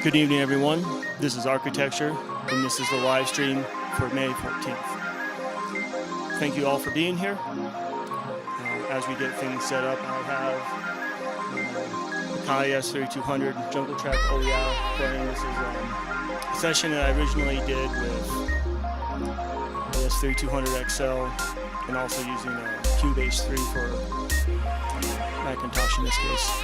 Good evening, everyone. This is Architecture, and this is the live stream for May 14th. Thank you all for being here. As we get things set up, I have Akai S3200 Jungle Track Oh Yeah playing. This is a session that I originally did with the S3200 XL and also using Cubase 3 for Macintosh in this case.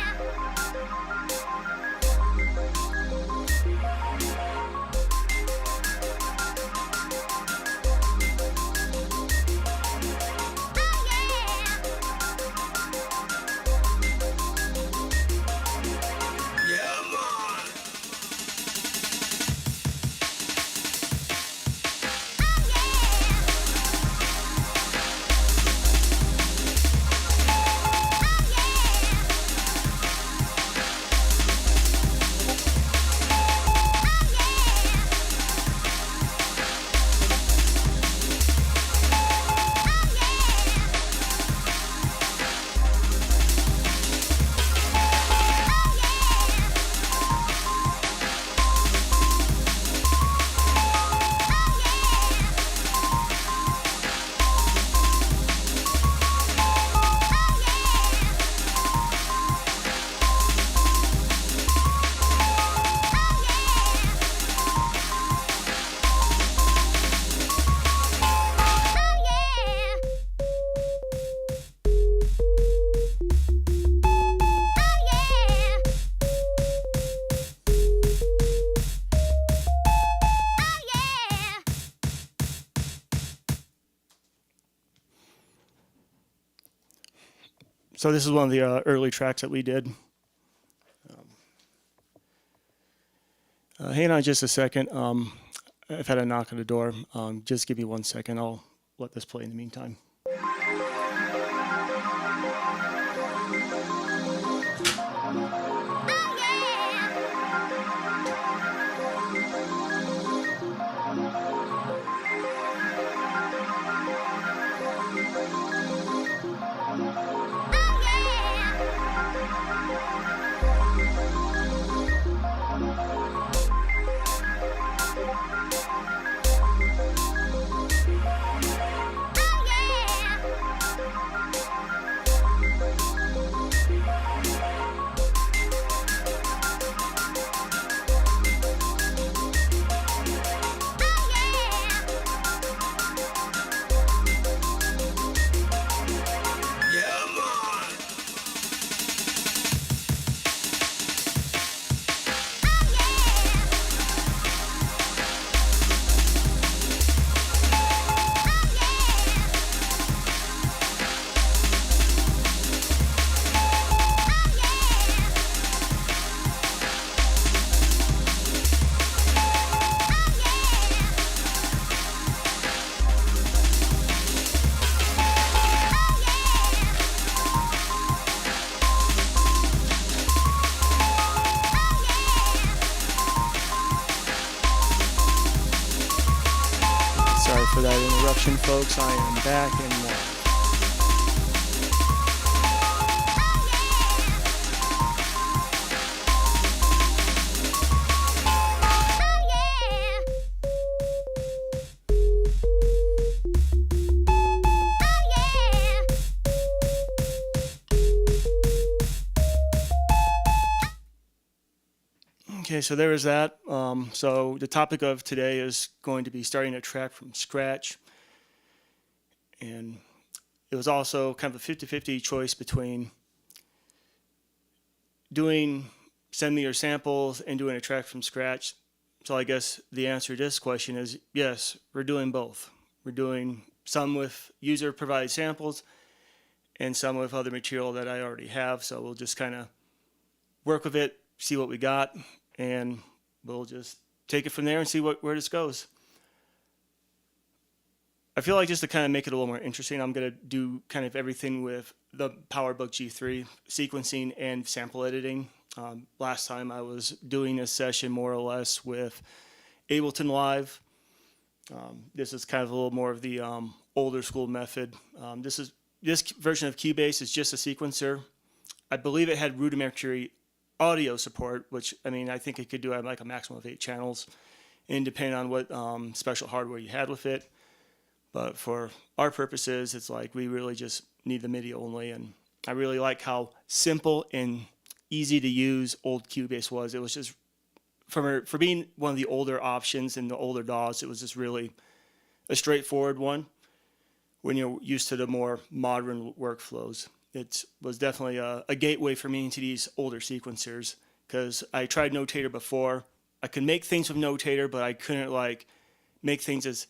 So this is one of the early tracks that we did. Hang on just a second. I've had a knock on the door. Just give me 1 second. I'll let this play in the meantime. Sorry for that interruption, folks. I am back and live. Okay, so there is that. So the topic of today is going to be starting a track from scratch. And it was also kind of a 50-50 choice between send me your samples and doing a track from scratch. So I guess the answer to this question is yes, we're doing both. We're doing some with user-provided samples and some with other material that I already have. So we'll just kind of work with it, see what we got, and we'll just take it from there and see where this goes. I feel like just to kind of make it a little more interesting, I'm going to do kind of everything with the PowerBook G3, sequencing and sample editing. Last time I was doing this session more or less with Ableton Live. This is kind of a little more of the older school method. This version of Cubase is just a sequencer. I believe it had rudimentary audio support, which I mean I think it could do like a maximum of 8 channels, and depending on what special hardware you had with it. But for our purposes, it's like we really just need the MIDI only, and I really like how simple and easy to use old Cubase was. It was just for being one of the older options in the older DAWs, it was just really a straightforward one. When you're used to the more modern workflows, it was definitely a gateway for me into these older sequencers, because I tried Notator before. I could make things with Notator, but I couldn't like make things as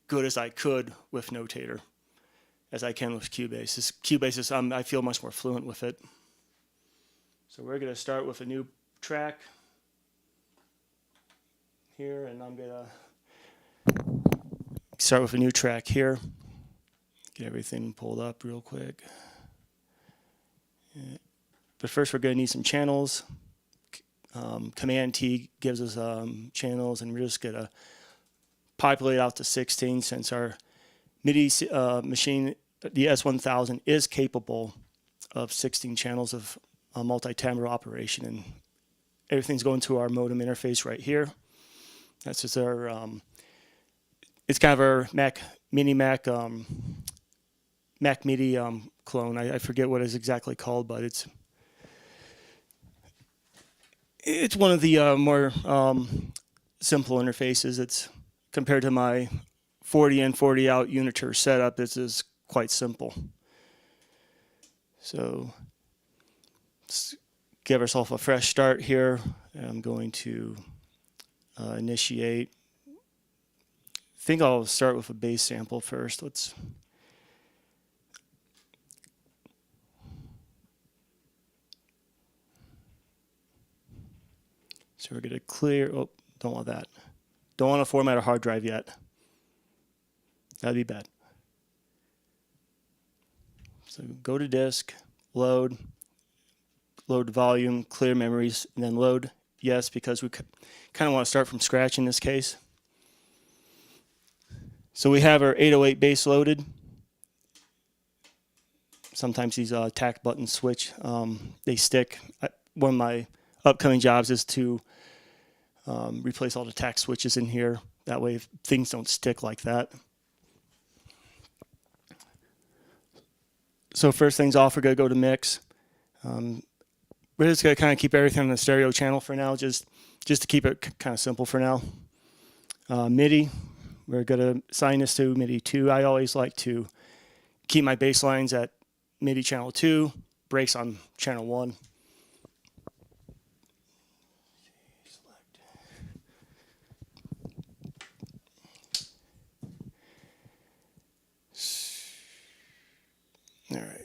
good as I could with Notator as I can with Cubase. Cubase is, I feel much more fluent with it. So we're going to start with a new track here, and I'm going to start with a new track here. Get everything pulled up real quick. But first we're going to need some channels. Command T gives us channels, and we're just going to populate out to 16 since our MIDI machine, the S1000, is capable of 16 channels of multi-timbre operation, and everything's going to our modem interface right here. That's just our, it's kind of our Mac MIDI clone. I forget what it's exactly called, but it's one of the more simple interfaces. It's compared to my 40 in, 40 out unitor setup. This is quite simple. So let's give ourselves a fresh start here. I'm going to initiate. I think I'll start with a bass sample first. So we're going to clear. Oh, don't want that. Don't want to format a hard drive yet. That'd be bad. So go to disk, load volume, clear memories, and then load yes, because we kind of want to start from scratch in this case. So we have our 808 bass loaded. Sometimes these tack buttons switch. They stick. One of my upcoming jobs is to replace all the tack switches in here. That way things don't stick like that. So first things off, we're going to go to mix. We're just going to kind of keep everything on the stereo channel for now, just to keep it kind of simple for now. MIDI, we're going to assign this to MIDI 2. I always like to keep my bass lines at MIDI channel 2, breaks on channel 1. All right.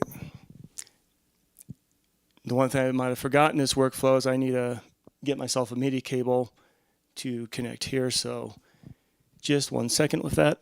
The one thing I might have forgotten in this workflow is I need to get myself a MIDI cable to connect here. So just 1 second with that.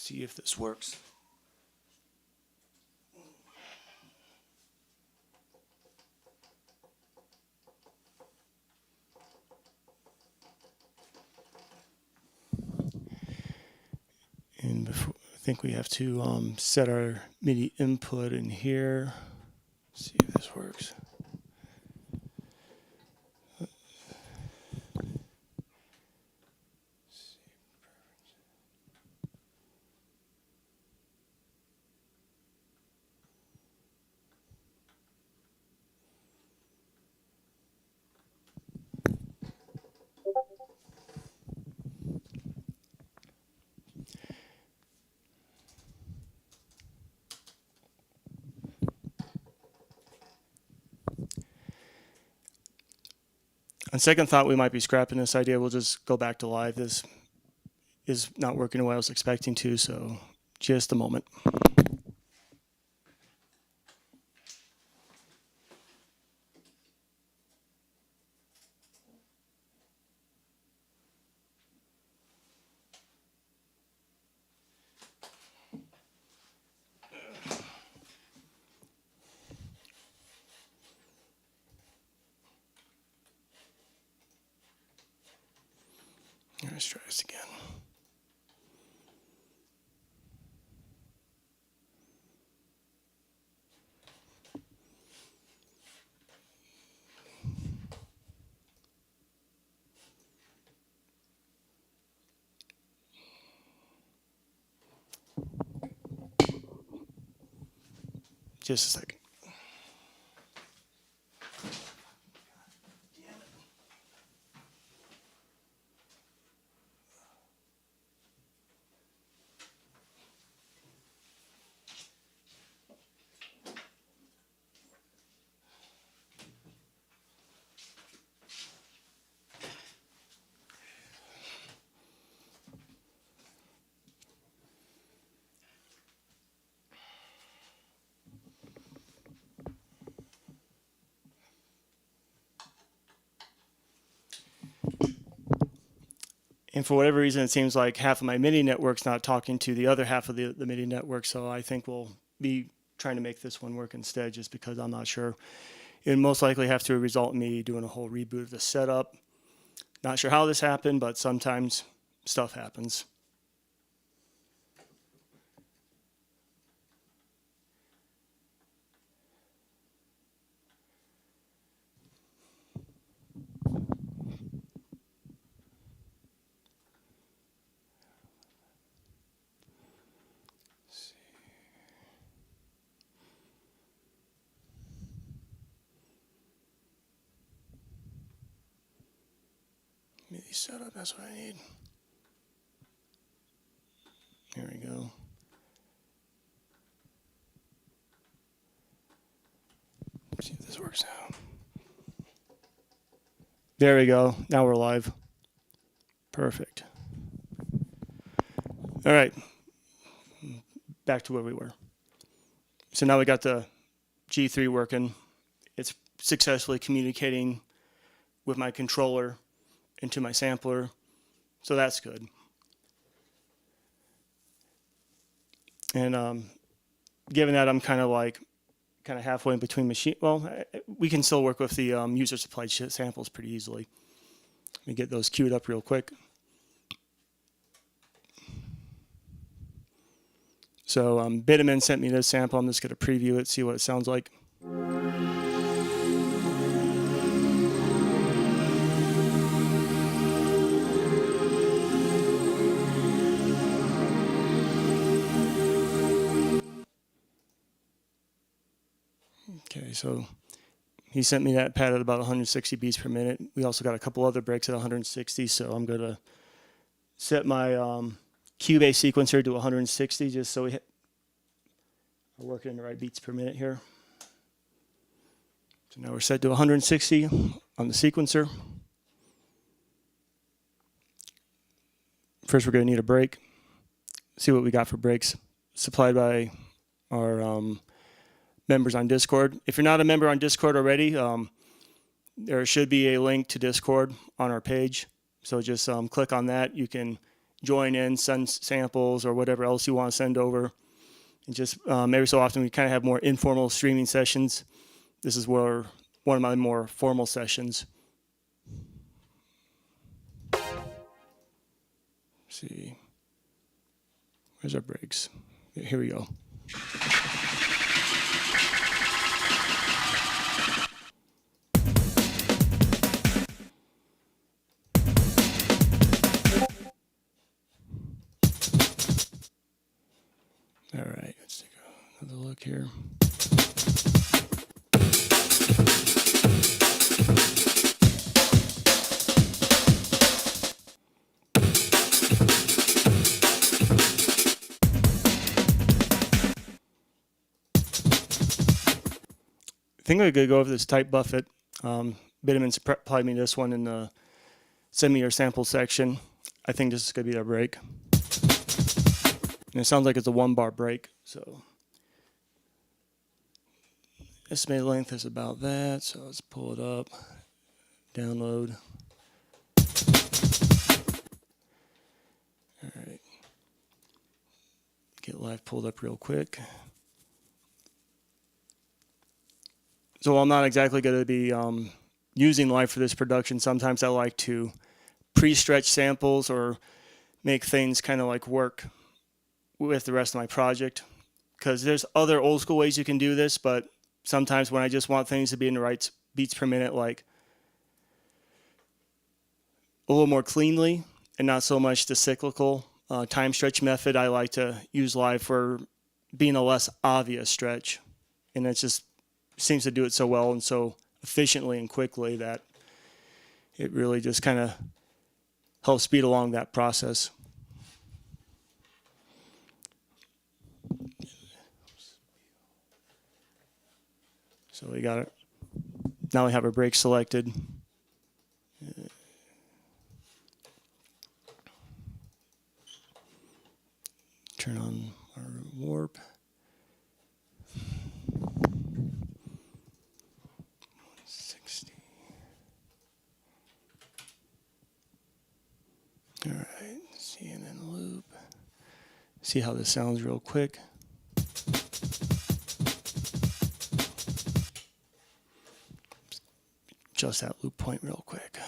See if this works. And before, I think we have to set our MIDI input in here. See if this works. On second thought, we might be scrapping this idea. We'll just go back to live. This is not working the way I was expecting to, so just a moment. Let's try this again. Just a second. And for whatever reason, it seems like half of my MIDI network's not talking to the other half of the MIDI network. So I think we'll be trying to make this one work instead, just because I'm not sure. It would most likely have to result in me doing a whole reboot of the setup. Not sure how this happened, but sometimes stuff happens. MIDI setup, that's what I need. Here we go. Let's see if this works out. There we go. Now we're live. Perfect. All right. Back to where we were. So now we got the G3 working. It's successfully communicating with my controller into my sampler. So that's good. And given that I'm kind of halfway in between machine, well, we can still work with the user supplied samples pretty easily. Let me get those queued up real quick. So Bitamin sent me this sample. I'm just going to preview it, see what it sounds like. Okay, so he sent me that pad at about 160 beats per minute. We also got a couple other breaks at 160, so I'm going to set my Cubase sequencer to 160 just so we're working in the right beats per minute here. So now we're set to 160 on the sequencer. First, we're going to need a break. See what we got for breaks supplied by our members on Discord. If you're not a member on Discord already, there should be a link to Discord on our page. So just click on that. You can join in, send samples, or whatever else you want to send over. And just every so often we kind of have more informal streaming sessions. This is where one of my more formal sessions. Let's see, where's our breaks? Here we go. All right, let's take another look here. I think we're going to go over this type buffet. Bitterman's applied me this one in the send me your sample section. I think this is going to be our break. And it sounds like it's a 1-bar break. So estimated length is about that. So let's pull it up, download. All right. Get live pulled up real quick. So I'm not exactly going to be using live for this production. Sometimes I like to pre-stretch samples or make things kind of like work with the rest of my project. Because there's other old school ways you can do this, but sometimes when I just want things to be in the right beats per minute, like a little more cleanly and not so much the cyclical time stretch method, I like to use live for being a less obvious stretch. And it just seems to do it so well and so efficiently and quickly that it really just kind of helps speed along that process. So we got it. Now we have our break selected. Turn on our warp. 160. All right, CNN loop. See how this sounds real quick. Adjust that loop point real quick.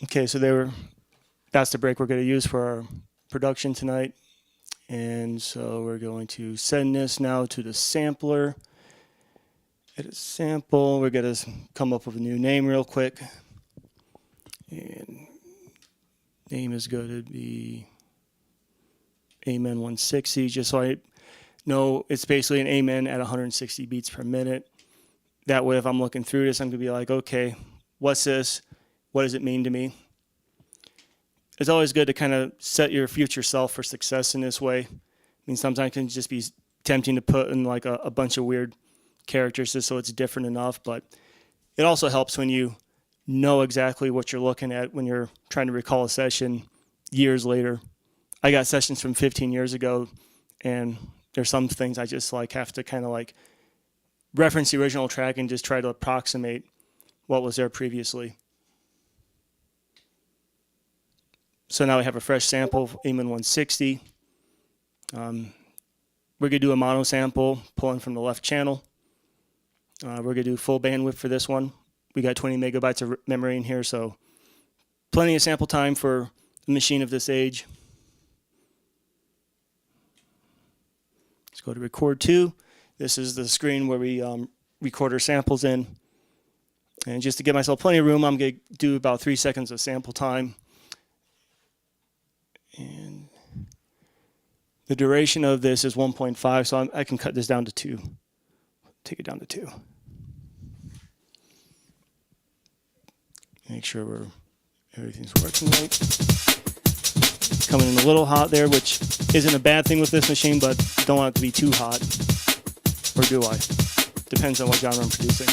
Okay, so that's the break we're going to use for our production tonight. And so we're going to send this now to the sampler. Edit sample. We're going to come up with a new name real quick. And name is going to be Amen 160, just so I know it's basically an Amen at 160 beats per minute. That way, if I'm looking through this, I'm going to be like, okay, what's this? What does it mean to me? It's always good to kind of set your future self for success in this way. I mean, sometimes it can just be tempting to put in like a bunch of weird characters just so it's different enough, but it also helps when you know exactly what you're looking at when you're trying to recall a session years later. I got sessions from 15 years ago, and there's some things I just like have to kind of like reference the original track and just try to approximate what was there previously. So now we have a fresh sample of Amen 160. We're going to do a mono sample pulling from the left channel. We're going to do full bandwidth for this one. We got 20 megabytes of memory in here, so plenty of sample time for a machine of this age. Let's go to record 2. This is the screen where we record our samples in. And just to give myself plenty of room, I'm going to do about 3 seconds of sample time. And the duration of this is 1.5, so I can cut this down to 2. Take it down to 2. Make sure everything's working right. It's coming in a little hot there, which isn't a bad thing with this machine, but don't want it to be too hot. Or do I? Depends on what genre I'm producing.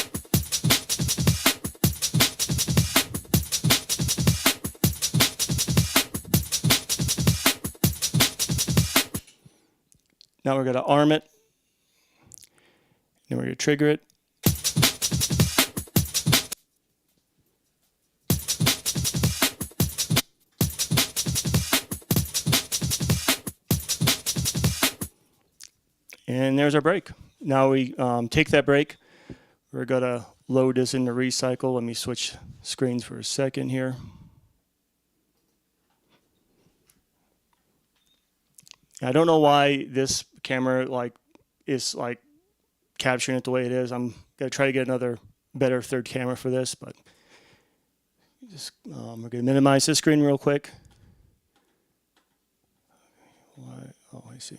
Now we're going to arm it. Then we're going to trigger it. And there's our break. Now we take that break. We're going to load this into recycle. Let me switch screens for a second here. I don't know why this camera is capturing it the way it is. I'm going to try to get another better third camera for this, but just, we're going to minimize this screen real quick. Oh, I see.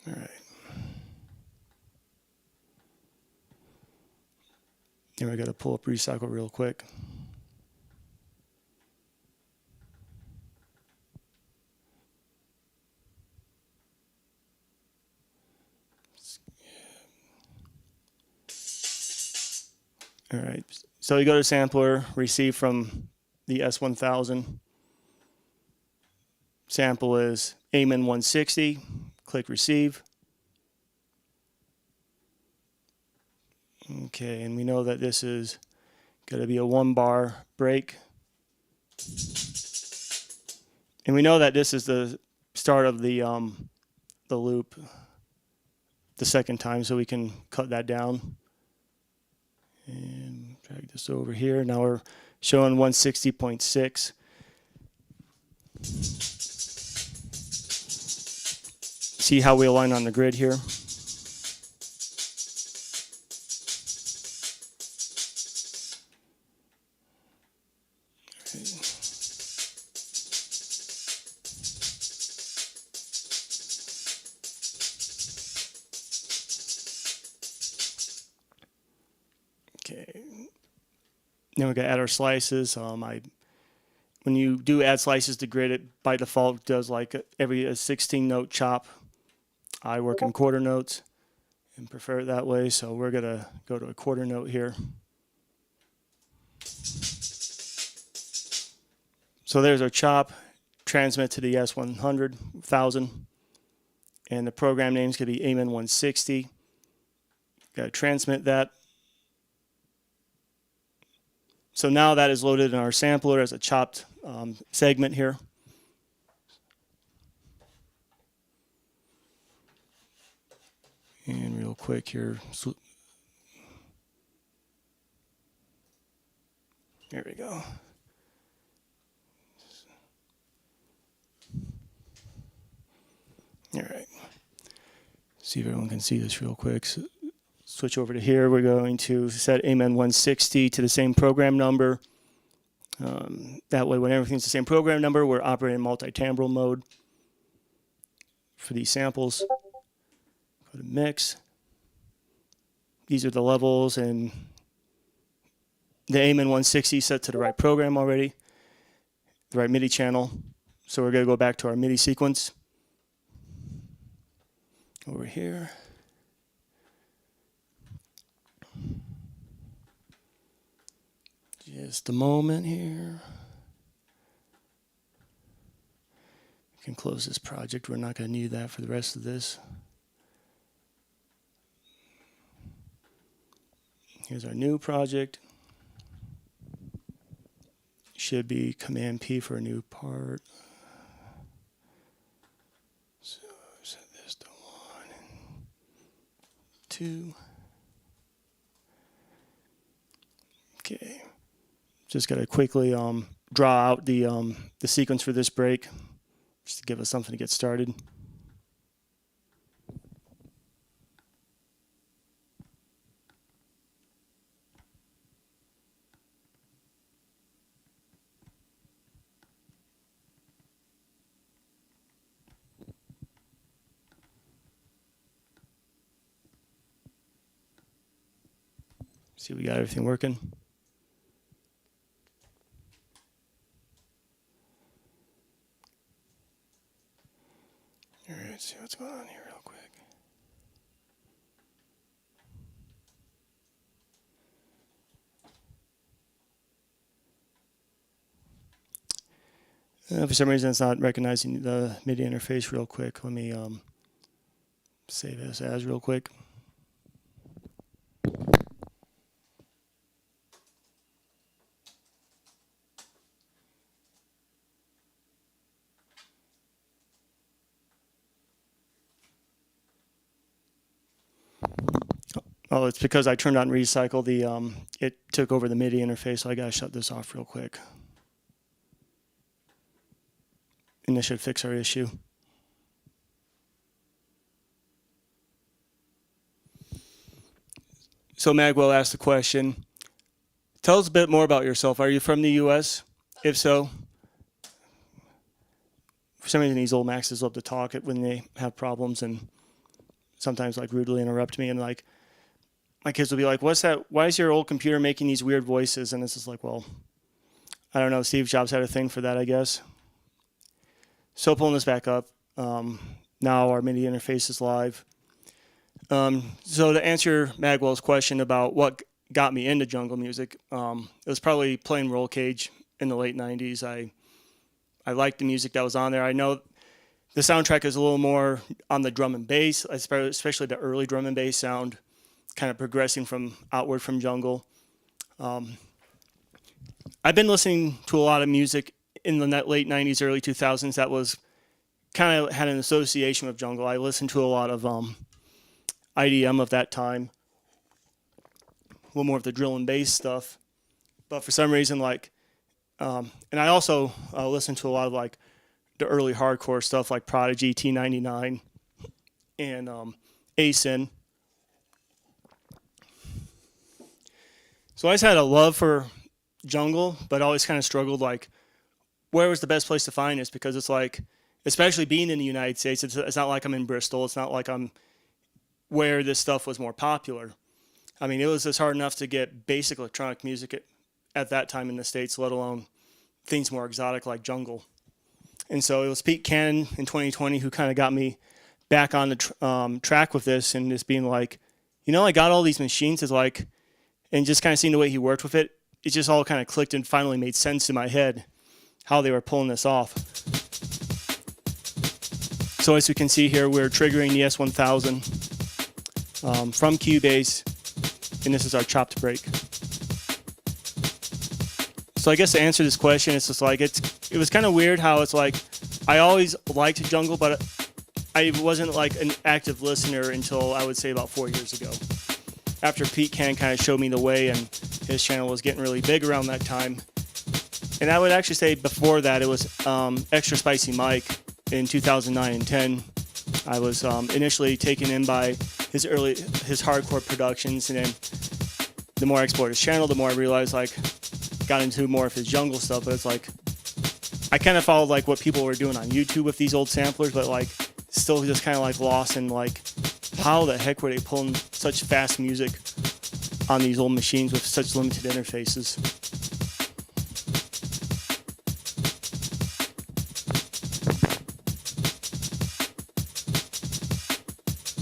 All right. Then we got to pull up recycle real quick. All right. So you go to sampler, receive from the S1000. Sample is Amen 160. Click receive. Okay, and we know that this is going to be a 1-bar break. And we know that this is the start of the loop the second time, so we can cut that down. And drag this over here. Now we're showing 160.6. See how we align on the grid here? Okay. Then we're going to add our slices. When you do add slices to grid, it by default does like every 16-note chop. I work in quarter notes and prefer it that way, so we're going to go to a quarter note here. So there's our chop, transmit to the S1000, and the program name is going to be Amen 160. Got to transmit that. So now that is loaded in our sampler as a chopped segment here. And real quick here, there we go. All right. See if everyone can see this real quick. So switch over to here. We're going to set Amen 160 to the same program number. That way, when everything's the same program number, we're operating in multi-timbral mode for these samples. Go to mix. These are the levels, and the Amen 160 set to the right program already, the right MIDI channel. So we're going to go back to our MIDI sequence over here. Just a moment here. We can close this project. We're not going to need that for the rest of this. Here's our new project. Should be Command P for a new part. So set this to 1 and 2. Okay. Just got to quickly draw out the sequence for this break, just to give us something to get started. See, we got everything working. All right, let's see what's going on here real quick. For some reason, it's not recognizing the MIDI interface real quick. Let me save this as real quick. Oh, it's because I turned on recycle. It took over the MIDI interface, so I gotta shut this off real quick. And this should fix our issue. So Magwell asked the question, tell us a bit more about yourself. Are you from the US? If so, for some reason these old Maxes love to talk when they have problems and sometimes like rudely interrupt me, and like my kids will be like, what's that? Why is your old computer making these weird voices? And it's just like, well, I don't know. Steve Jobs had a thing for that, I guess. So pulling this back up, now our MIDI interface is live. So to answer Magwell's question about what got me into jungle music, it was probably playing roll cage in the late 90s. I liked the music that was on there. I know the soundtrack is a little more on the drum and bass, especially the early drum and bass sound, kind of progressing from outward from jungle. I've been listening to a lot of music in the late 90s, early 2000s that was kind of had an association with jungle. I listened to a lot of IDM of that time, a little more of the drill and bass stuff. But for some reason, like, and I also listened to a lot of like the early hardcore stuff like Prodigy, T99, and ASIN. So I just had a love for jungle, but always kind of struggled like where was the best place to find this, because it's like, especially being in the United States, it's not like I'm in Bristol. It's not like I'm where this stuff was more popular. I mean, it was just hard enough to get basic electronic music at that time in the States, let alone things more exotic like jungle. And so it was Pete Cannon in 2020 who kind of got me back on the track with this, and just being like, you know, I got all these machines, it's like, and just kind of seeing the way he worked with it, it just all kind of clicked and finally made sense in my head how they were pulling this off. So as you can see here, we're triggering the S1000 from Cubase, and this is our chopped break. So I guess to answer this question, it's just like, it was kind of weird how it's like, I always liked jungle, but I wasn't like an active listener until I would say about 4 years ago. After Pete Cannon kind of showed me the way, and his channel was getting really big around that time. And I would actually say before that, it was Extra Spicy Mike in 2009 and 10. I was initially taken in by his hardcore productions, and then the more I explored his channel, the more I realized, like, got into more of his jungle stuff. But it's like, I kind of followed like what people were doing on YouTube with these old samplers, but like still just kind of like lost in like, how the heck were they pulling such fast music on these old machines with such limited interfaces?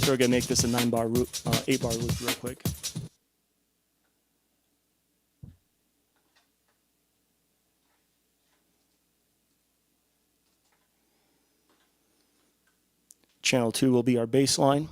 So we're gonna make this a 8-bar loop real quick. Channel 2 will be our bass line.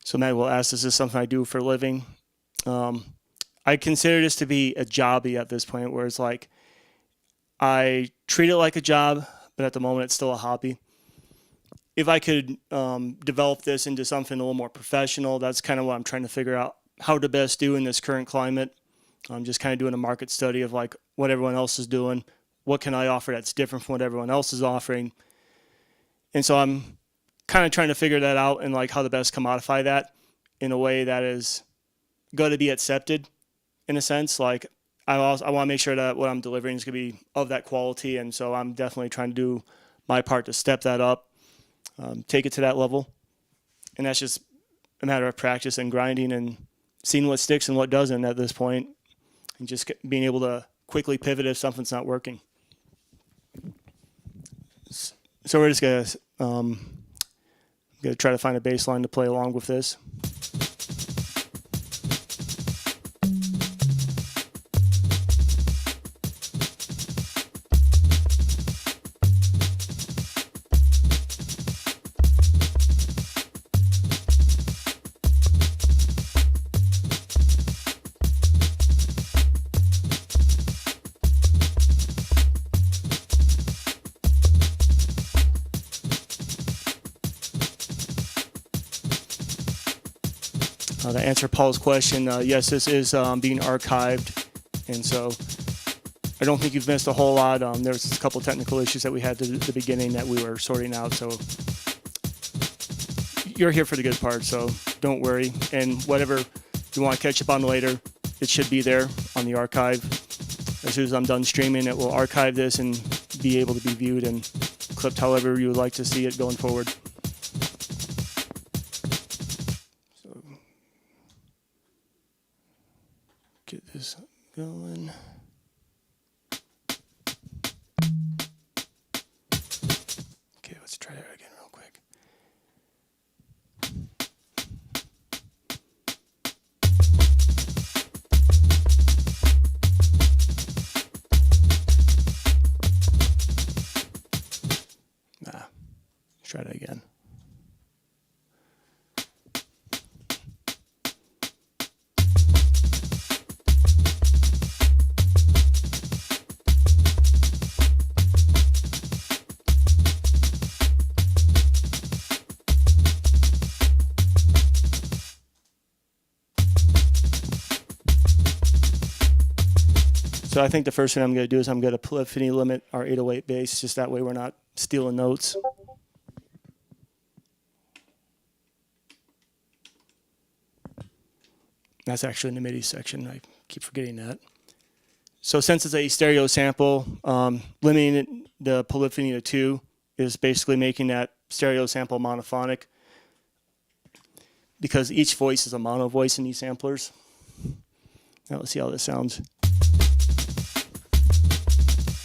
So Matt will ask, is this something I do for a living? I consider this to be a jobby at this point, where it's like, I treat it like a job, but at the moment it's still a hobby. If I could develop this into something a little more professional, that's kind of what I'm trying to figure out how to best do in this current climate. I'm just kind of doing a market study of like what everyone else is doing. What can I offer that's different from what everyone else is offering? And so I'm kind of trying to figure that out, and like how to best commodify that in a way that is going to be accepted, in a sense. Like I want to make sure that what I'm delivering is going to be of that quality, and so I'm definitely trying to do my part to step that up, take it to that level. And that's just a matter of practice and grinding and seeing what sticks and what doesn't at this point, and just being able to quickly pivot if something's not working. So we're just gonna try to find a bass line to play along with this. To answer Paul's question, yes, this is being archived, and so I don't think you've missed a whole lot. There's a couple technical issues that we had at the beginning that we were sorting out, so you're here for the good part, so don't worry. And whatever you want to catch up on later, it should be there on the archive. As soon as I'm done streaming, it will archive this and be able to be viewed and clipped however you would like to see it going forward. Get this going. Okay, let's try that again real quick. Let's try that again. So I think the first thing I'm going to do is I'm going to polyphony limit our 808 bass, just that way we're not stealing notes. That's actually in the MIDI section. I keep forgetting that. So since it's a stereo sample, limiting the polyphony to 2 is basically making that stereo sample monophonic, because each voice is a mono voice in these samplers. Now let's see how this sounds.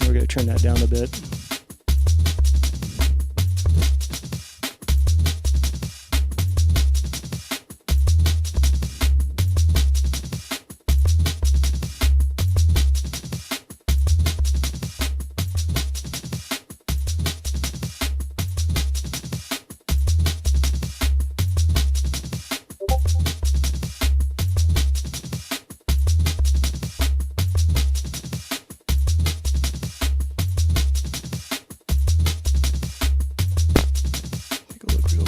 We're going to turn that down a bit.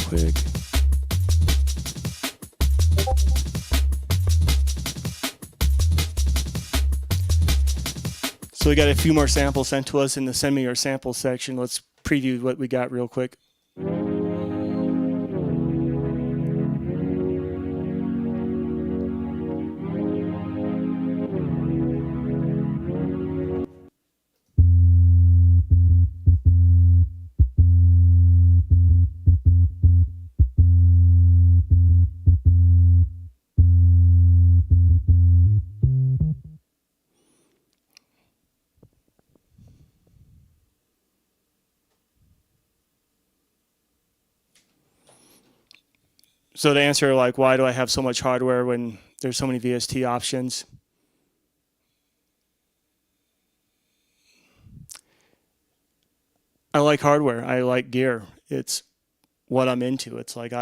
Quick. So we got a few more samples sent to us in the send me your sample section. Let's preview what we got real quick. So to answer, like, why do I have so much hardware when there's so many VST options? I like hardware. I like gear. It's what I'm into. It's like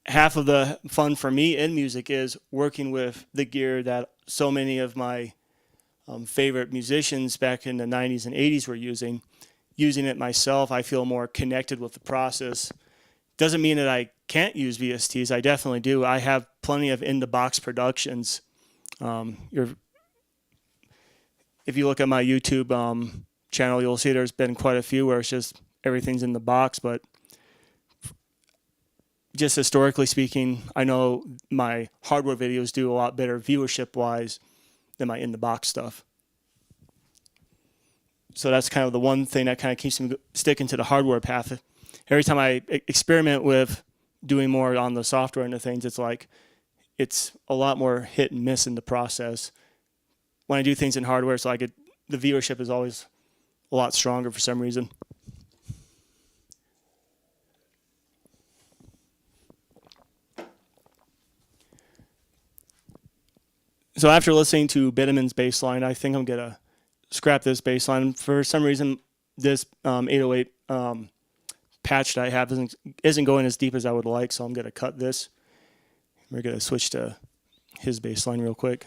half of the fun for me in music is working with the gear that so many of my favorite musicians back in the 90s and 80s were using. Using it myself, I feel more connected with the process. Doesn't mean that I can't use VSTs. I definitely do. I have plenty of in-the-box productions. If you look at my YouTube channel, you'll see there's been quite a few where it's just everything's in the box. But just historically speaking, I know my hardware videos do a lot better viewership-wise than my in-the-box stuff. So that's kind of the one thing that kind of keeps me sticking to the hardware path. every time I experiment with doing more on the software and the things, it's like it's a lot more hit and miss in the process. When I do things in hardware, it's like the viewership is always a lot stronger for some reason. So after listening to Bitteman's bass line, I think I'm gonna scrap this bass line. For some reason, this 808 patch that I have isn't going as deep as I would like, so I'm gonna cut this. We're gonna switch to his bass line real quick.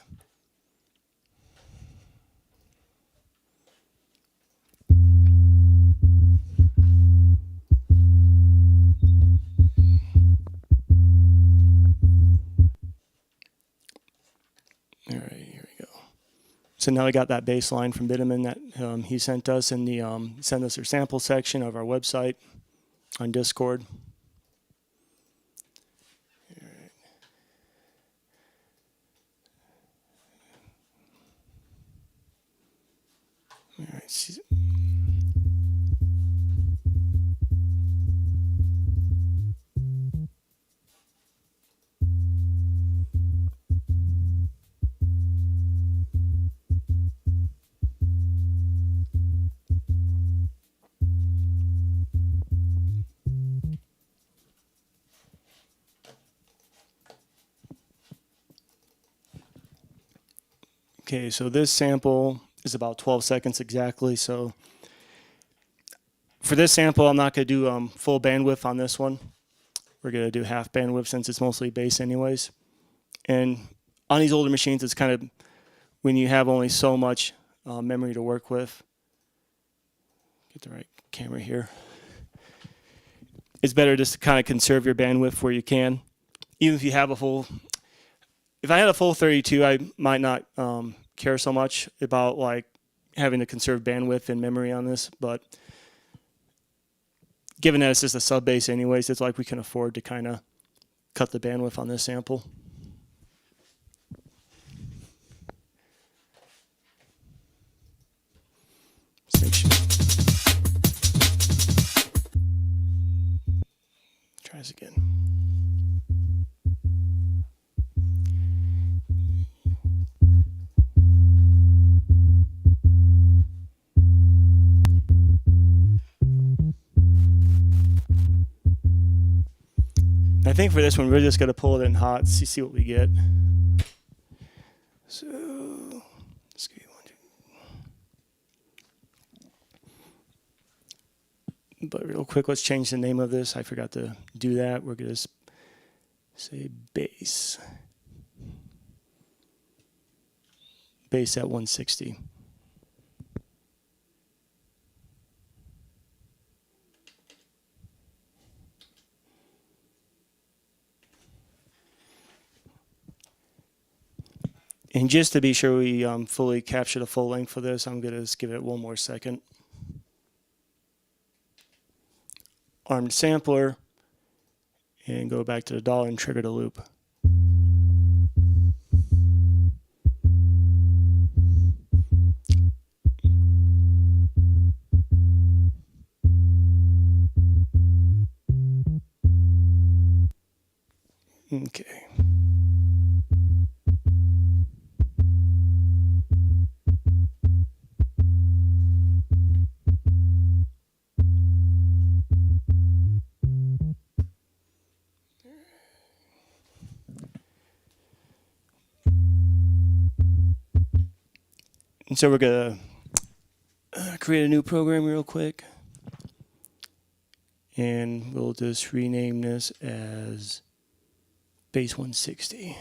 All right, here we go. So now we got that bass line from Bitteman that he sent us in the send us our sample section of our website on Discord. All right. Okay, so this sample is about 12 seconds exactly. So for this sample, I'm not going to do full bandwidth on this one. We're going to do half bandwidth since it's mostly bass anyways. And on these older machines, it's kind of when you have only so much memory to work with. Get the right camera here. It's better just to kind of conserve your bandwidth where you can. Even if you have a full... If I had a full 32, I might not care so much about like having to conserve bandwidth and memory on this, but given that it's just a sub bass anyways, it's like we can afford to kind of cut the bandwidth on this sample. Try this again. I think for this one, we're just going to pull it in hot, see what we get. So, let's give you one. But real quick, let's change the name of this. I forgot to do that. We're going to say bass. Bass at 160. And just to be sure we fully capture the full length for this, I'm going to just give it one more second. Armed sampler, and go back to the dollar and trigger the loop. Okay. And so we're going to create a new program real quick. And we'll just rename this as Bass 160.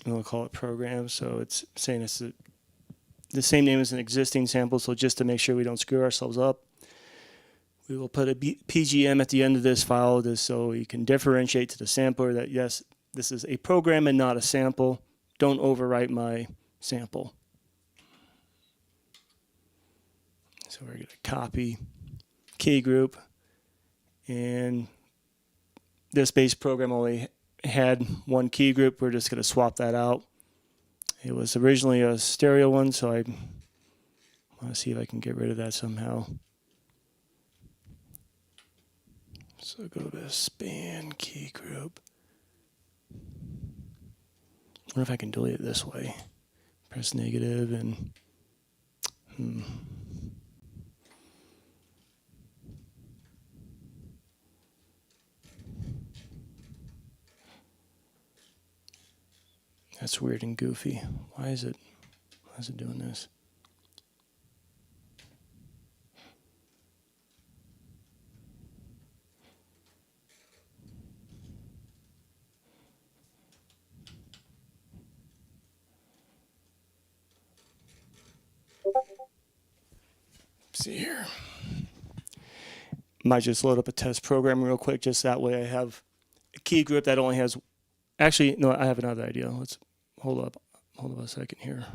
And we'll call it program. So it's saying it's the same name as an existing sample. So just to make sure we don't screw ourselves up, we will put a PGM at the end of this file just so we can differentiate to the sampler that, yes, this is a program and not a sample. Don't overwrite my sample. So we're going to copy key group. And this bass program only had one key group. We're just going to swap that out. It was originally a stereo one, so I want to see if I can get rid of that somehow. So go to span key group. I wonder if I can delete it this way. Press negative and That's weird and goofy. Why is it doing this? See here. Might just load up a test program real quick, just that way I have a key group that only has. Actually, no, I have another idea. Let's hold up a second here.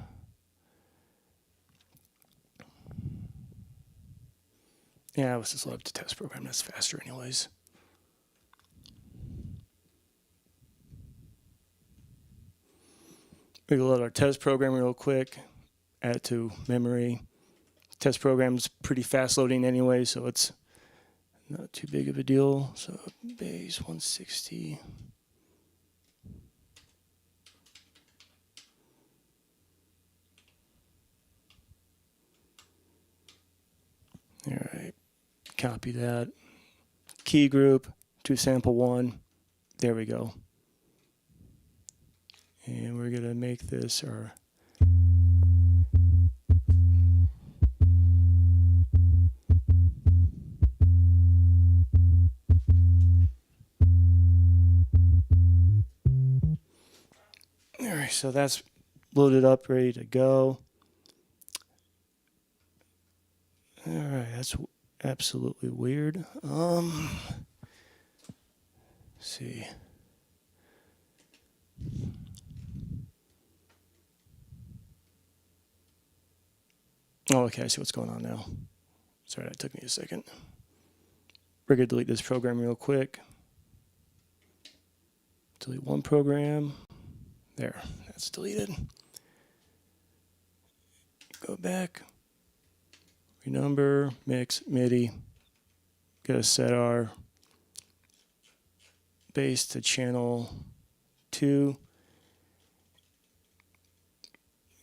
Yeah, let's just load up the test program. That's faster, anyways. We can load our test program real quick. Add it to memory. Test program's pretty fast loading anyway, so it's not too big of a deal. So bass 160. All right, copy that. Key group to sample 1. There we go. And we're gonna make this our Alright, so that's loaded up, ready to go. Alright, that's absolutely weird. Let's see. Oh, okay, I see what's going on now. Sorry, that took me a second. We're going to delete this program real quick. Delete one program. There, that's deleted. Go back. Renumber, mix, MIDI. Gotta set our bass to channel 2.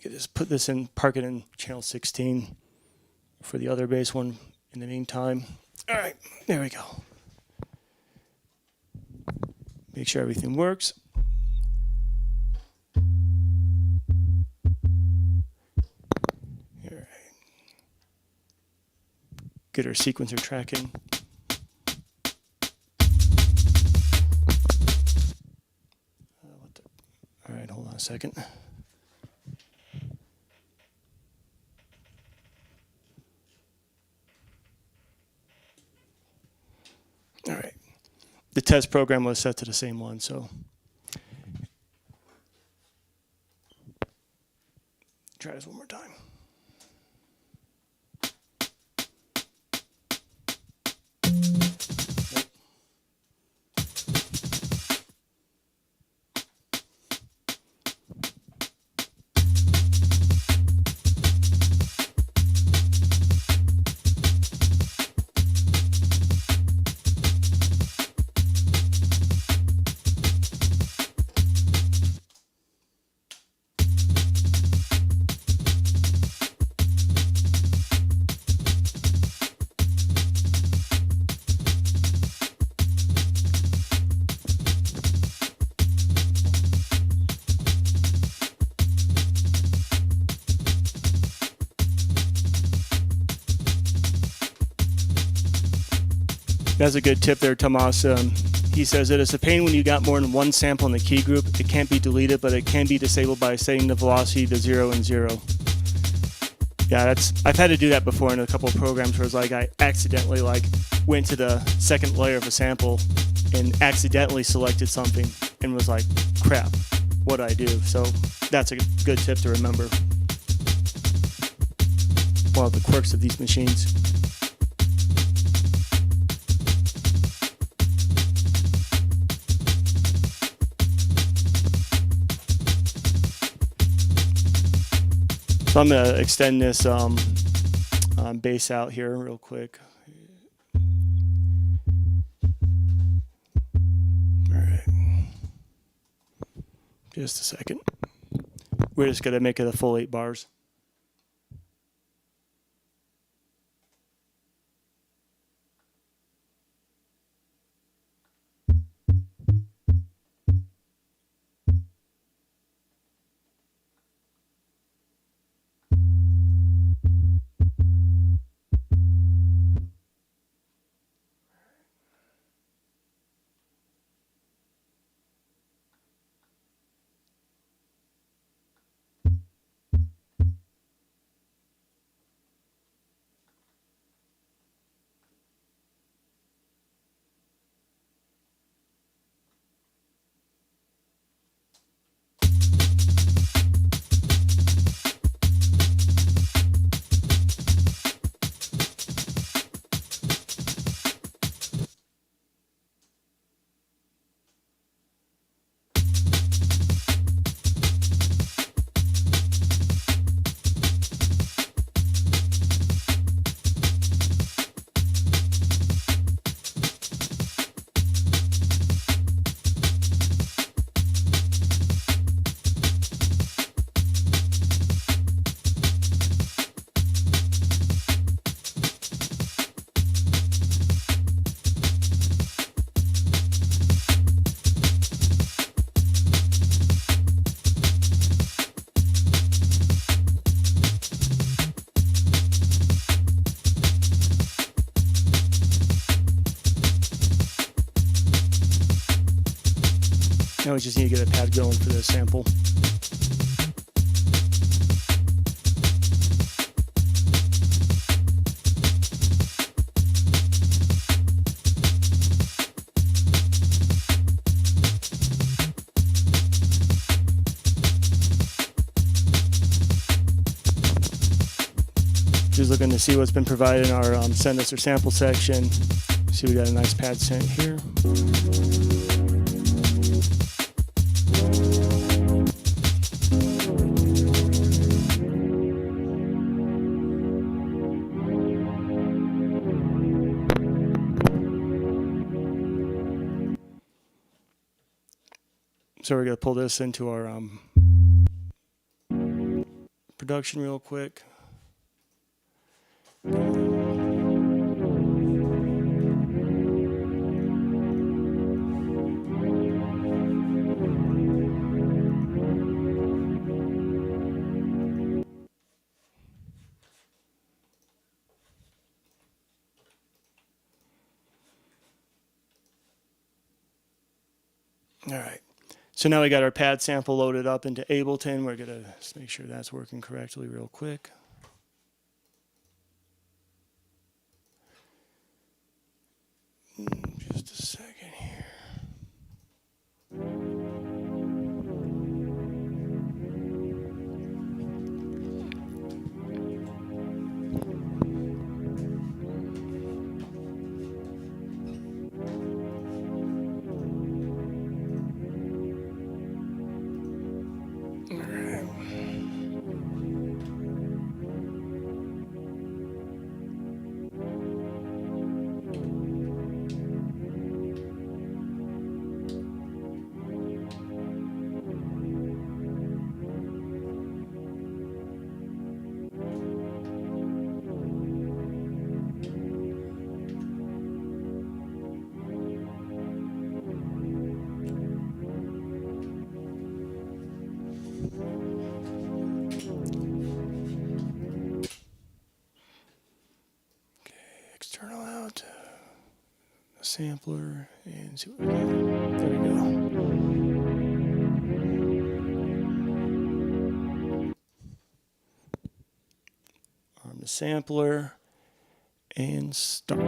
Just put this in, park it in channel 16 for the other bass one in the meantime. All right, there we go. Make sure everything works. All right. Get our sequencer tracking. All right, hold on a second. All right, the test program was set to the same one, so try this one more time. That's a good tip there, Tomas. He says that it's a pain when you got more than one sample in the key group. It can't be deleted, but it can be disabled by setting the velocity to 0 and 0. Yeah, I've had to do that before in a couple of programs where it's like I accidentally went to the second layer of a sample and accidentally selected something and was like, crap, what do I do? So that's a good tip to remember. One of the quirks of these machines. So I'm going to extend this bass out here real quick. All right. Just a second. We're just going to make it a full 8 bars. Now we just need to get a pad going for this sample. Just looking to see what's been provided in our send us or sample section. See, we got a nice pad sent here. So we're going to pull this into our production real quick. All right. So now we got our pad sample loaded up into Ableton. We're going to just make sure that's working correctly real quick. Just a second here. External out, a sampler, and see what we get. There we go. On the sampler, and start.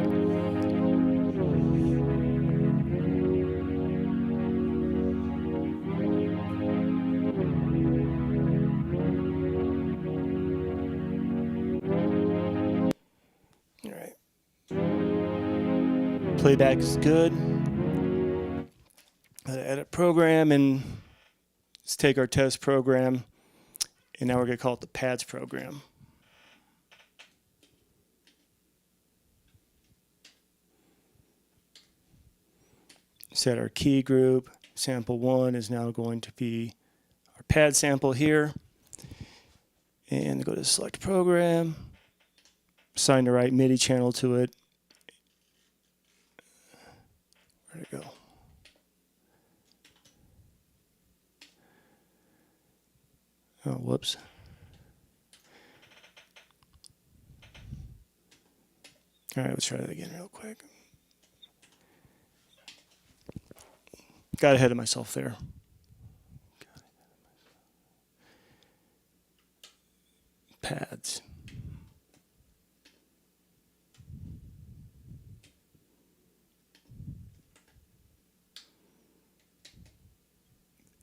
Playback is good. Edit program, and let's take our test program And now we're going to call it the pads program. Set our key group. Sample 1 is now going to be our pad sample here. And go to select program. Assign the right MIDI channel to it. Where'd it go? Oh, whoops. All right, let's try that again real quick. Got ahead of myself there. Pads.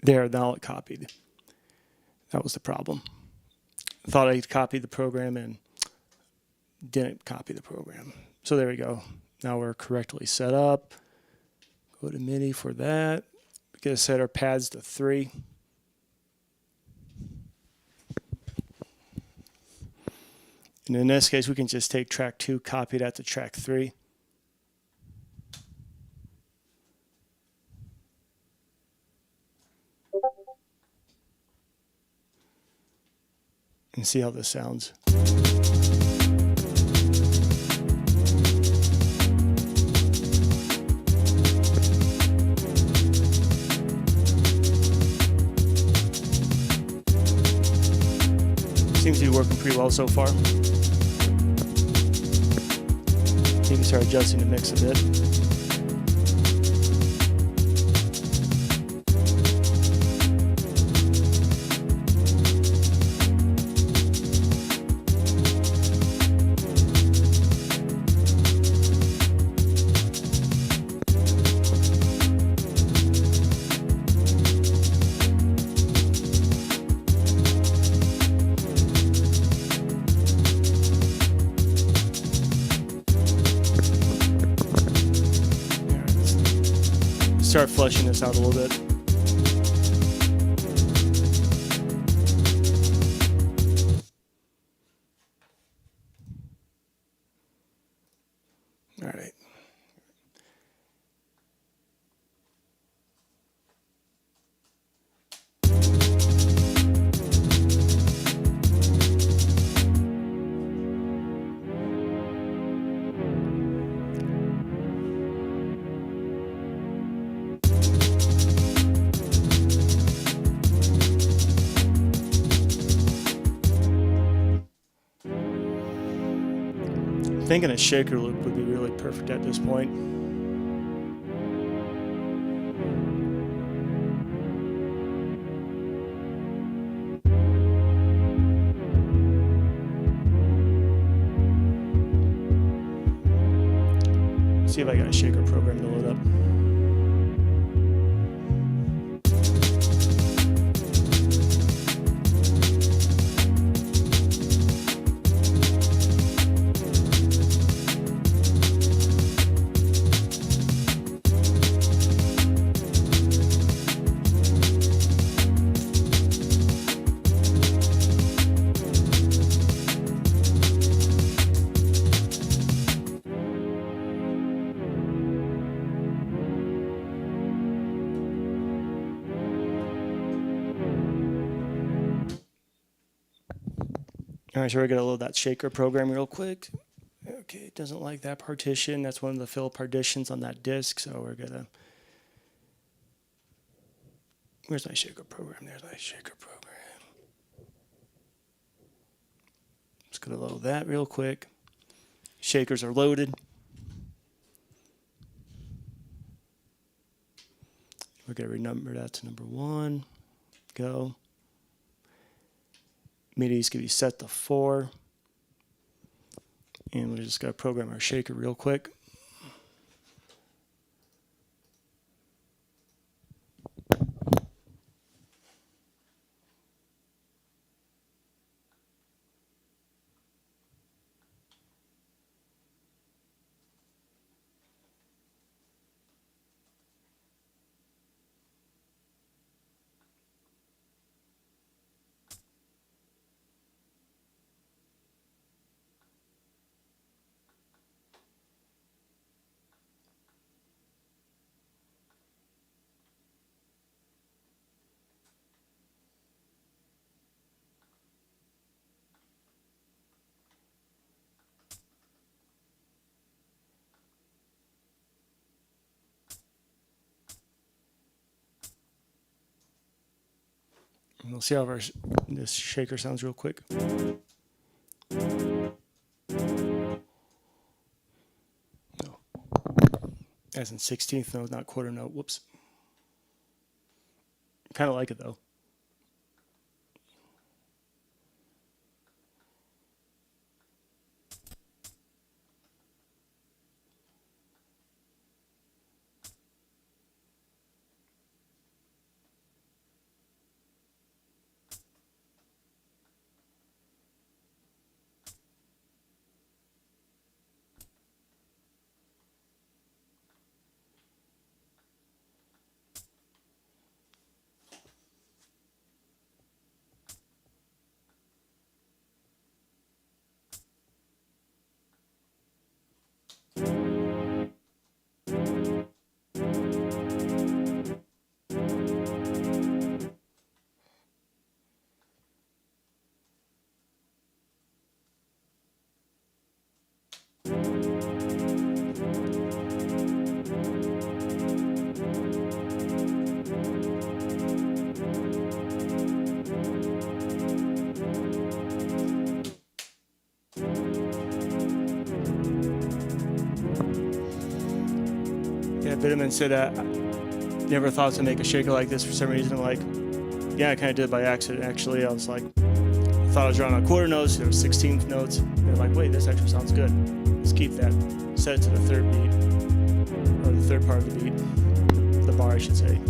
There, now it copied. That was the problem. I thought I copied the program and didn't copy the program. So there we go. Now we're correctly set up. Go to MIDI for that. We're going to set our pads to 3. And in this case, we can just take track 2, copy that to track 3. And see how this sounds. Seems to be working pretty well so far. Maybe start adjusting the mix a bit. Start flushing this out a little bit. All right. Thinking a shaker loop would be really perfect at this point. See if I got a shaker program to load up. All right, so we're going to load that shaker program real quick. Okay, it doesn't like that partition. That's one of the fill partitions on that disk, so we're going to... Where's my shaker program? There's my shaker program. Just going to load that real quick. Shakers are loaded. We're going to renumber that to number 1. Go. MIDI's going to be set to 4. And we're just going to program our shaker real quick. We'll see how this shaker sounds real quick. No. As in 16th note, not quarter note. Whoops. Kind of like it though. Vitamin said never thought to make a shaker like this for some reason. Like, yeah, I kind of did it by accident. Actually, I was like, I thought I was drawing on quarter notes. There were 16th notes. And I'm like, wait, this actually sounds good. Let's keep that. Set it to the third beat, or the third part of the beat, the bar, I should say.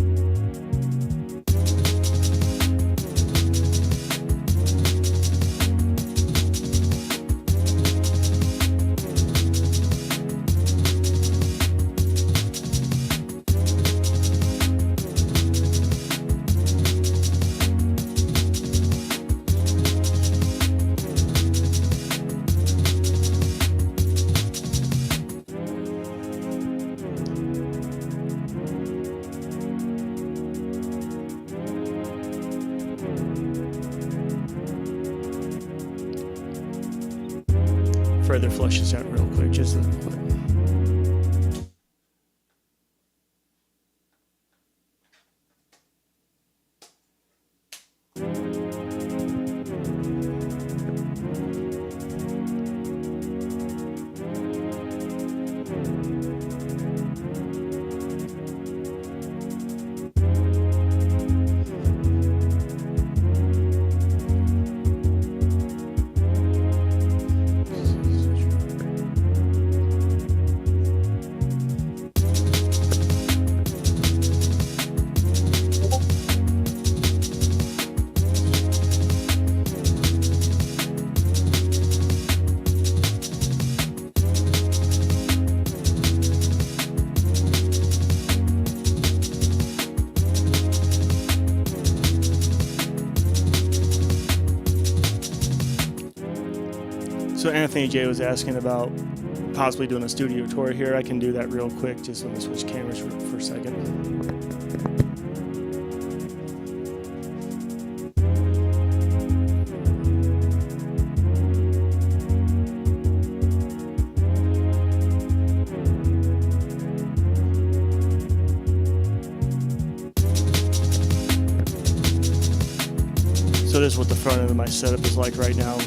Further flushes out real quick, just a quick. So Anthony J was asking about possibly doing a studio tour here. I can do that real quick. Just let me switch cameras for a second. So this is what the front end of my setup is like right now.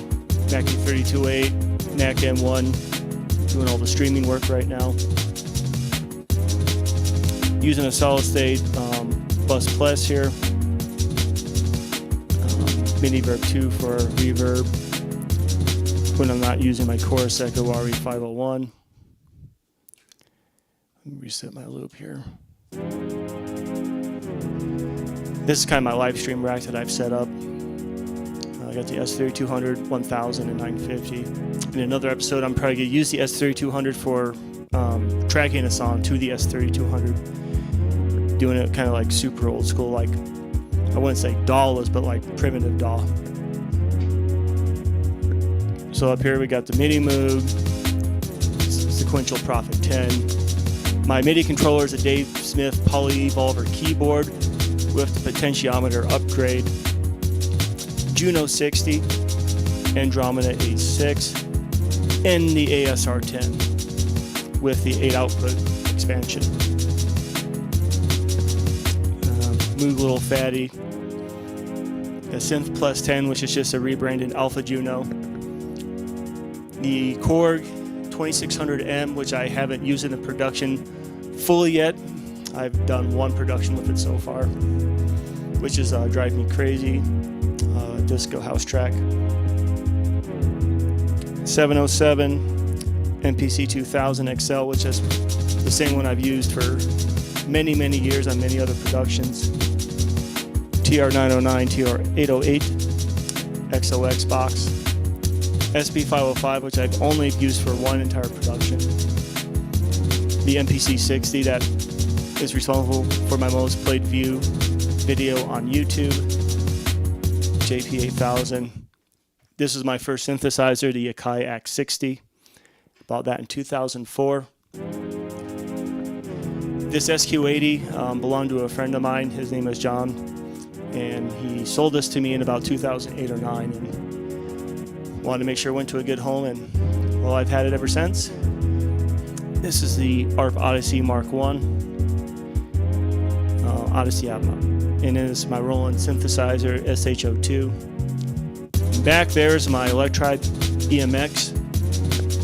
Mackie 32.8, Mac M1, doing all the streaming work right now. Using a solid state Bus Plus here. Mini Verb 2 for reverb when I'm not using my Chorus Echo RE501. Let me reset my loop here. This is kind of my live stream rack that I've set up. I got the S3200, 1000, and 950. In another episode, I'm probably going to use the S3200 for tracking a song to the S3200. Doing it kind of like super old school, like, I wouldn't say DAW-less, but like primitive DAW. So up here we got the MIDI Moog, Sequential Prophet 10. My MIDI controller is a Dave Smith Poly-Evolver keyboard with the potentiometer upgrade. Juno 60, Andromeda A6, and the ASR 10 with the 8 output expansion. Moog Little Fatty, a Synth Plus 10, which is just a rebranded Alpha Juno, the Korg 2600M, which I haven't used in the production fully yet. I've done one production with it so far, which is driving me crazy. Disco house track. 707 MPC 2000 XL, which is the same one I've used for many years on many other productions. TR909, TR808 XOX box. SB505, which I've only used for one entire production. The MPC 60 that is responsible for my most played view video on YouTube. JP8000. This is my first synthesizer, the Akai Act 60. Bought that in 2004. This SQ80 belonged to a friend of mine. His name is John, and he sold this to me in about 2008 or 9, and wanted to make sure it went to a good home, and well, I've had it ever since. This is the ARP Odyssey Mark 1. Odyssey album. And it is my Roland synthesizer SH02. Back there is my Electribe EMX,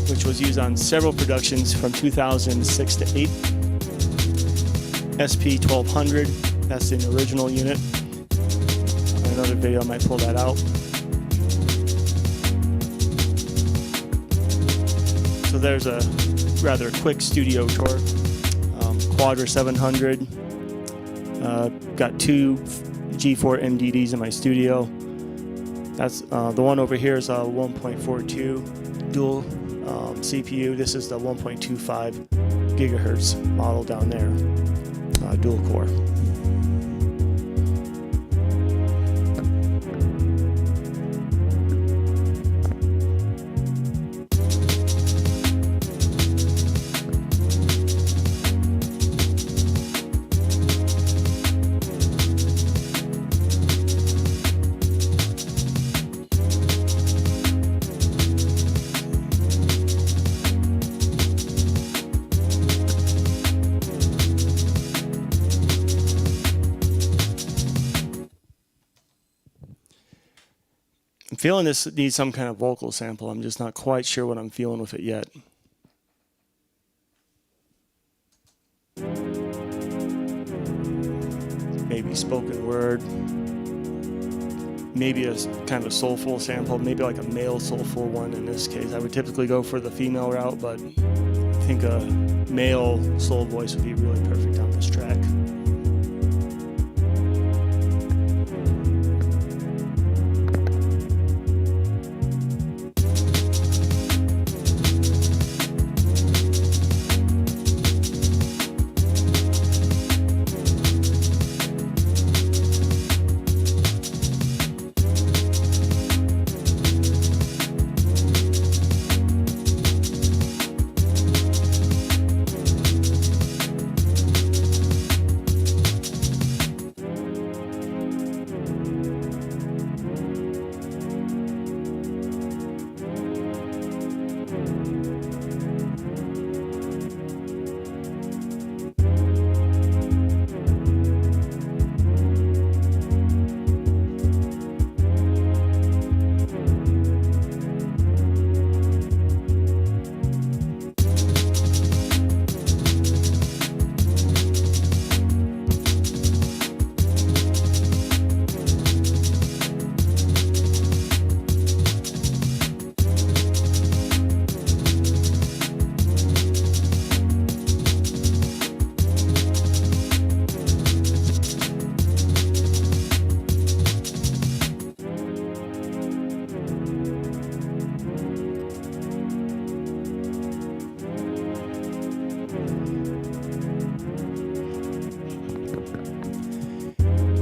which was used on several productions from 2006 to 8. SP1200, that's an original unit. On another video I might pull that out. So there's a rather quick studio tour. Quadra 700. Got two G4 MDDs in my studio. That's the one over here is a 1.42 dual CPU. This is the 1.25 gigahertz model down there, dual core. I'm feeling this needs some kind of vocal sample. I'm just not quite sure what I'm feeling with it yet. Maybe spoken word. Maybe a kind of soulful sample. Maybe like a male soulful one in this case. I would typically go for the female route, but I think a male soul voice would be really perfect on this track.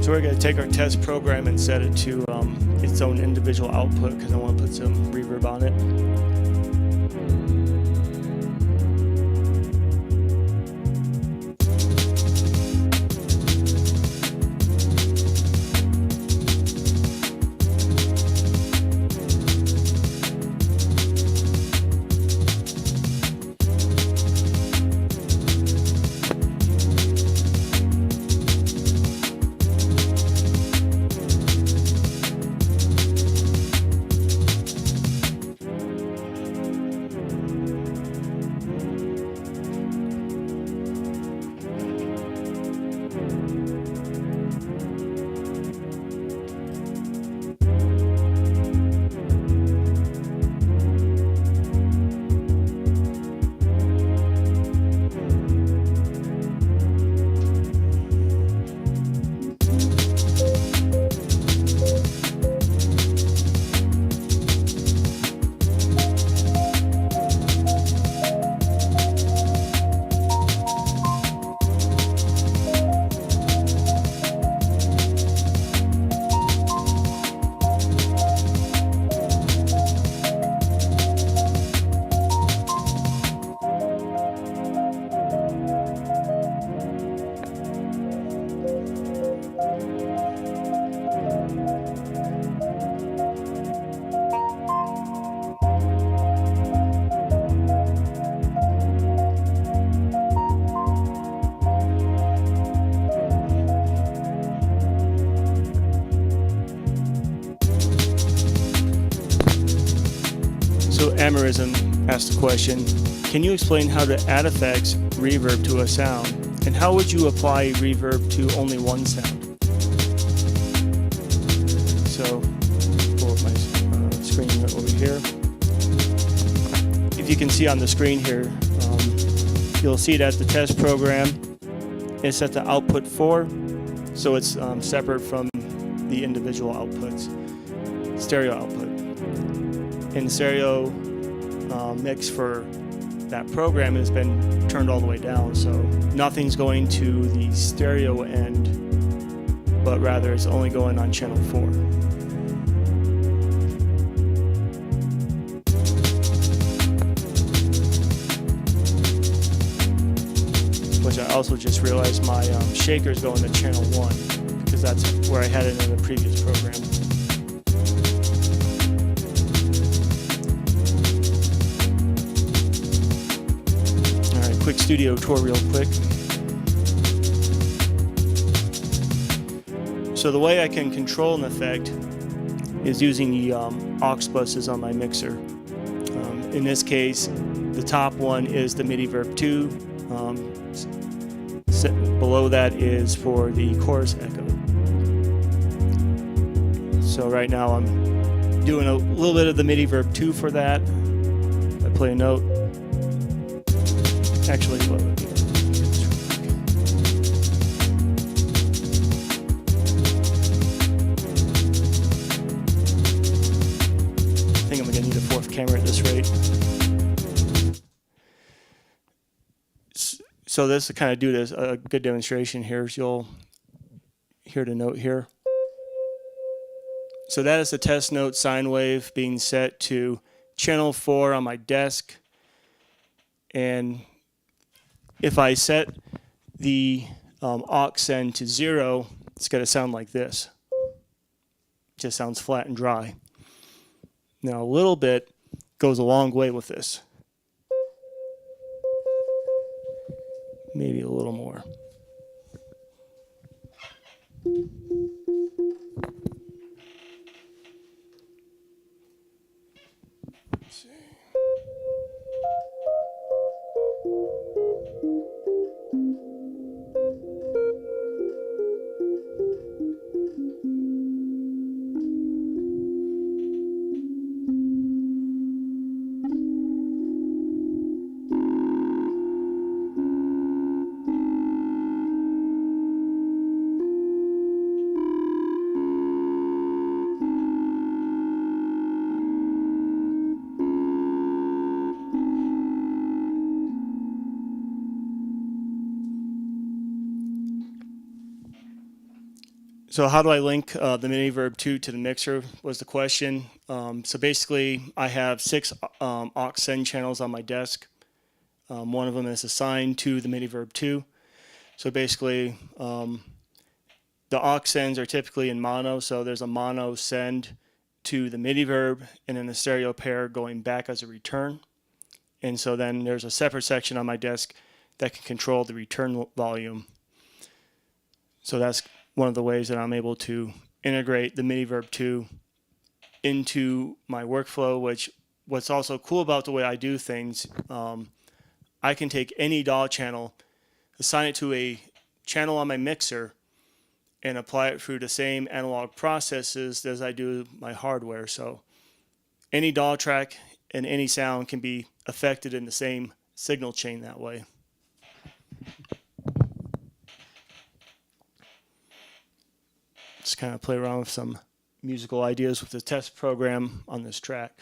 So we're going to take our test program and set it to its own individual output because I want to put some reverb on it. Hammerism asked the question, can you explain how to add effects, reverb to a sound, and how would you apply reverb to only one sound? So, pull up my screen over here. If you can see on the screen here, you'll see that the test program is set to output 4, so it's separate from the individual outputs, stereo output. And the stereo mix for that program has been turned all the way down, so nothing's going to the stereo end, but rather it's only going on channel 4. Which I also just realized my shaker is going to channel 1 because that's where I had it in the previous program. Alright, quick studio tour real quick. So the way I can control an effect is using the aux buses on my mixer. In this case, the top one is the MIDI Verb 2. Below that is for the chorus echo. So right now I'm doing a little bit of the MIDI Verb 2 for that. I play a note. Actually, I think I'm gonna need a 4th camera at this rate. So this to kind of do this, a good demonstration here is you'll hear the note here. So that is the test note sine wave being set to channel 4 on my desk. And if I set the aux send to 0, it's going to sound like this. It just sounds flat and dry. Now a little bit goes a long way with this. Maybe a little more. Let's see. So how do I link the MIDI Verb 2 to the mixer was the question. So basically I have 6 aux send channels on my desk. One of them is assigned to the MIDI Verb 2. So basically the aux sends are typically in mono, so there's a mono send to the MIDI Verb and then a stereo pair going back as a return. And so then there's a separate section on my desk that can control the return volume. So that's one of the ways that I'm able to integrate the MIDI Verb 2 into my workflow, which what's also cool about the way I do things, I can take any DAW channel, assign it to a channel on my mixer, and apply it through the same analog processes as I do my hardware. So any DAW track and any sound can be affected in the same signal chain that way. Just kind of play around with some musical ideas with the test program on this track.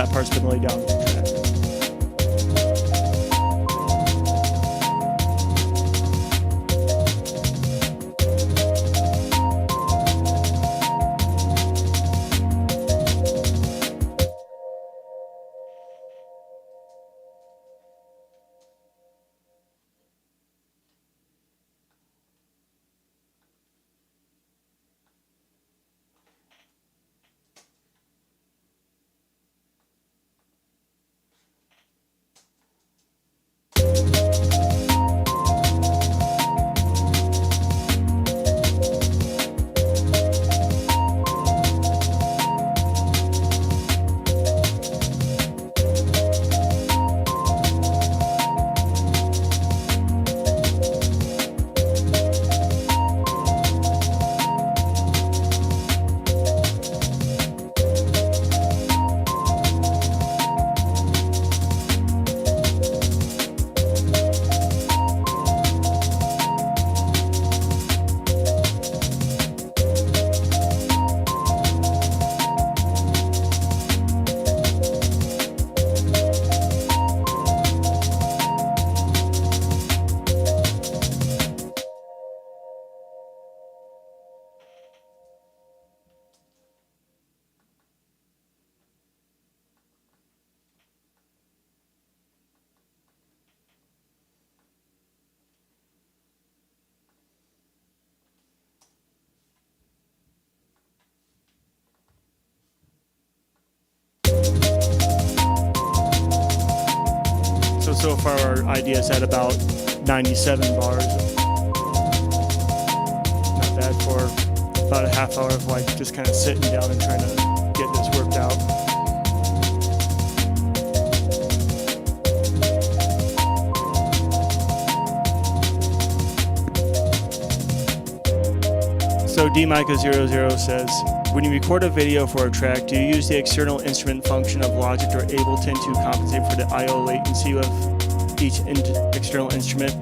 that part's been laid down in the track. So far our idea is at about 97 bars. Not bad for about a half hour of like just kind of sitting down and trying to get this worked out. So DMicah00 says, when you record a video for a track, do you use the external instrument function of Logic or Ableton to compensate for the I/O latency of each external instrument?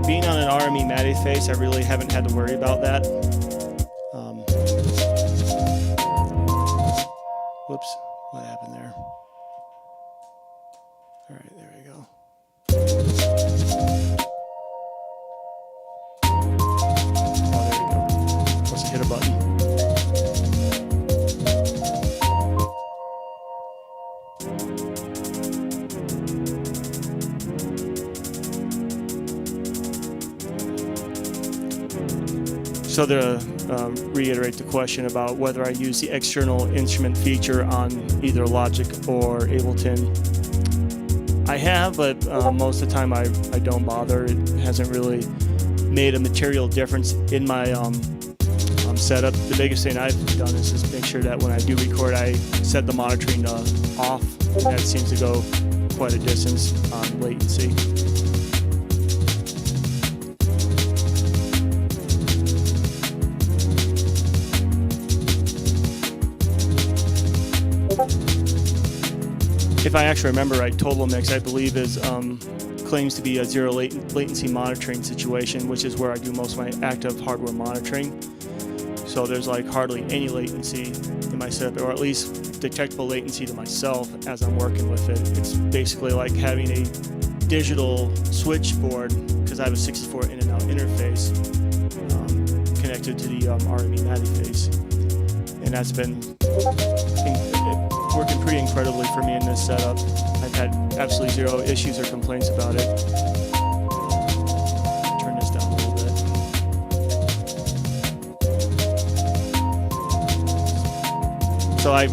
Being on an RME MIDI face, I really haven't had to worry about that. Whoops, what happened there? All right, there we go. Hit a button. So to reiterate the question about whether I use the external instrument feature on either Logic or Ableton, I have, but most of the time I don't bother. It hasn't really made a material difference in my setup. The biggest thing I've done is just make sure that when I do record, I set the monitoring off. That seems to go quite a distance on latency. If I actually remember right, Total Mix, I believe, is claims to be a zero latency monitoring situation, which is where I do most of my active hardware monitoring. So there's like hardly any latency in my setup, or at least detectable latency to myself as I'm working with it. It's basically like having a digital switchboard, because I have a 64 in and out interface connected to the RME MIDI face. And that's been working pretty incredibly for me in this setup. I've had absolutely zero issues or complaints about it. Turn this down a little bit. So I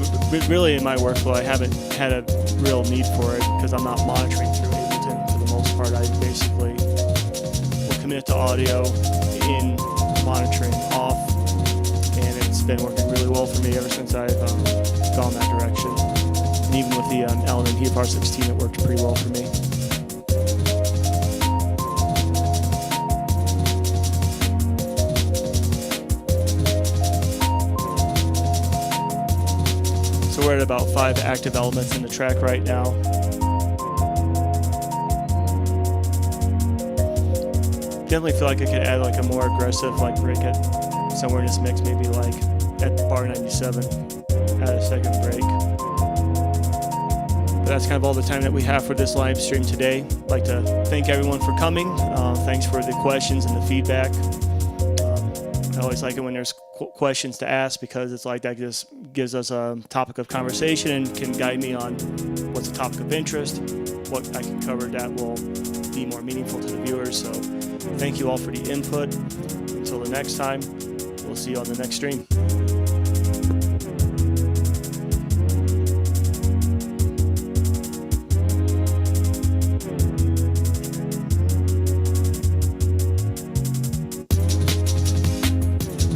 really, in my workflow, I haven't had a real need for it because I'm not monitoring through Ableton for the most part. I basically will commit to audio in, monitoring off, and it's been working really well for me ever since I've gone that direction. And even with the Element PFR16, it worked pretty well for me. So we're at about 5 active elements in the track right now. Definitely feel like I could add like a more aggressive like break at somewhere in this mix, maybe like at bar 97, add a second break. that's kind of all the time that we have for this live stream today. I'd like to thank everyone for coming. Thanks for the questions and the feedback. I always like it when there's questions to ask, because it's like that just gives us a topic of conversation and can guide me on what's a topic of interest, what I can cover that will be more meaningful to the viewers. So thank you all for the input. Until the next time, we'll see you on the next stream.